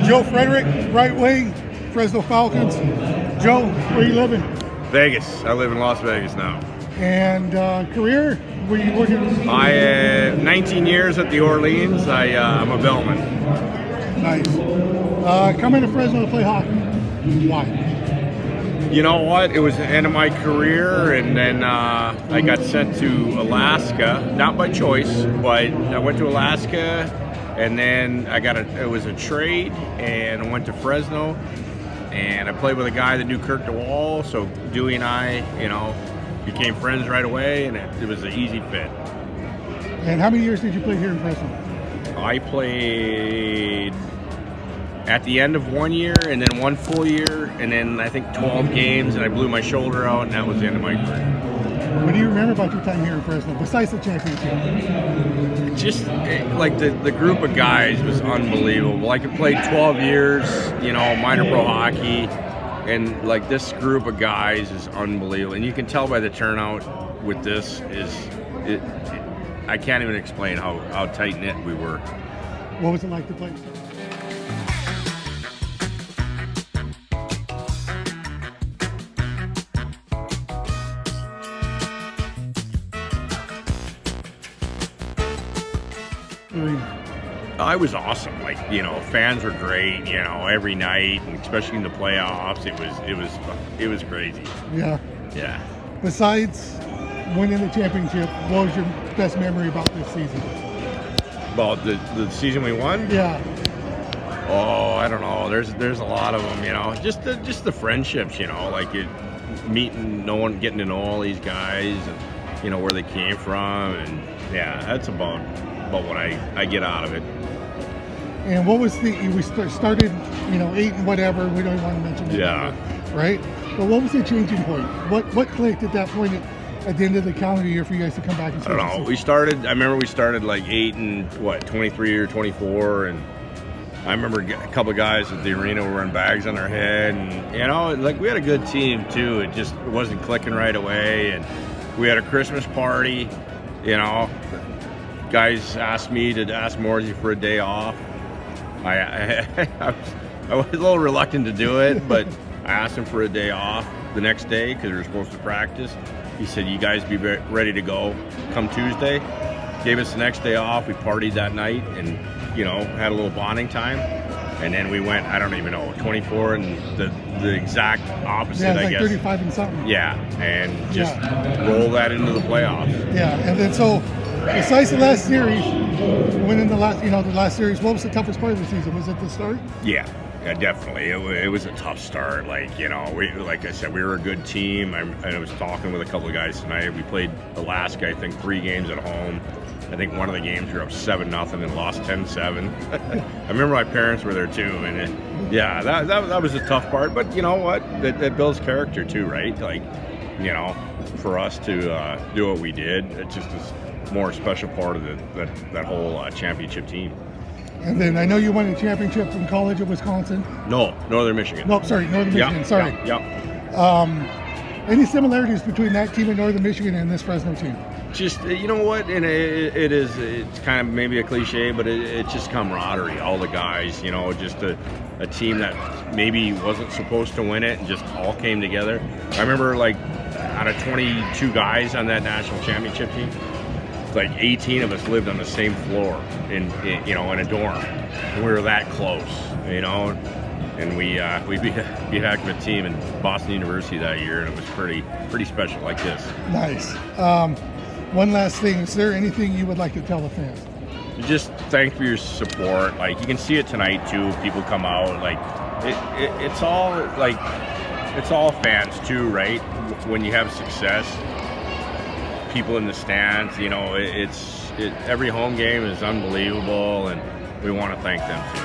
Joe Frederick, right wing, Fresno Falcons. Joe, where you living? Vegas. I live in Las Vegas now. And career? Were you working? I have 19 years at the Orleans. I'm a bellman. Nice. Coming to Fresno to play hockey. Why? You know what? It was the end of my career, and then I got sent to Alaska, not by choice, but I went to Alaska, and then it was a trade, and I went to Fresno, and I played with a guy that knew Kirk DeWall, so Dewey and I, became friends right away, and it was an easy fit. And how many years did you play here in Fresno? I played at the end of 1 year, and then 1 full year, and then I think 12 games, and I blew my shoulder out, and that was the end of my career. What do you remember about your time here in Fresno, besides the championship? Just like the group of guys was unbelievable. I could play 12 years, minor pro hockey, and like this group of guys is unbelievable. And you can tell by the turnout with this I can't even explain how tight-knit we were. What was it like to play? It was awesome. Fans were great. Every night, and especially in the playoffs, it was crazy. Yeah. Yeah. Besides winning the championship, what was your best memory about this season? About the season we won? Yeah. Oh, I don't know. There's a lot of them. Just the friendships. Getting to know all these guys, and where they came from, and yeah, that's about what I get out of it. And what was we started, 8 and whatever, we don't want to mention it. Yeah. Right? But what was the changing point? What clicked at that point at the end of the calendar year for you guys to come back and I don't know. I remember we started like 8 and 23 or 24, and I remember a couple of guys at the arena were wearing bags on their head, and we had a good team too. It just wasn't clicking right away, and we had a Christmas party, Guys asked me to ask Morsey for a day off. I was a little reluctant to do it, but I asked him for a day off the next day because we were supposed to practice. He said, "You guys be ready to go come Tuesday." Gave us the next day off. We partied that night and, had a little bonding time. And then we went, I don't even know, 24 and the exact opposite, I guess. 35 and something. Yeah, and just roll that into the playoffs. Yeah, and then so besides the last series, winning the last series, what was the toughest part of the season? Was it the start? Yeah, definitely. It was a tough start. Like I said, we were a good team. I was talking with a couple of guys tonight. We played Alaska, I think, 3 games at home. I think one of the games we were up 7-0 and lost 10-7. I remember my parents were there too, and that was a tough part. But you know what? That builds character too, right? For us to do what we did, it just is more special part of that whole championship team. And then I know you won a championship in college at Wisconsin. No, Northern Michigan. No, sorry, Northern Michigan. Sorry. Yeah. Any similarities between that team in Northern Michigan and this Fresno team? Just, what, and it's kind of maybe a cliche, but it's just camaraderie, all the guys, just a team that maybe wasn't supposed to win it and just all came together. I remember, out of 22 guys on that national championship team, 18 of us lived on the same floor in a dorm. And we were that close, and we beat a heck of a team in Boston University that year, and it was pretty special like this. Nice. One last thing, is there anything you would like to tell the fans? Just thank for your support. You can see it tonight too. People come out. It's all fans too, right? When you have success, people in the stands. Every home game is unbelievable, and we want to thank them too.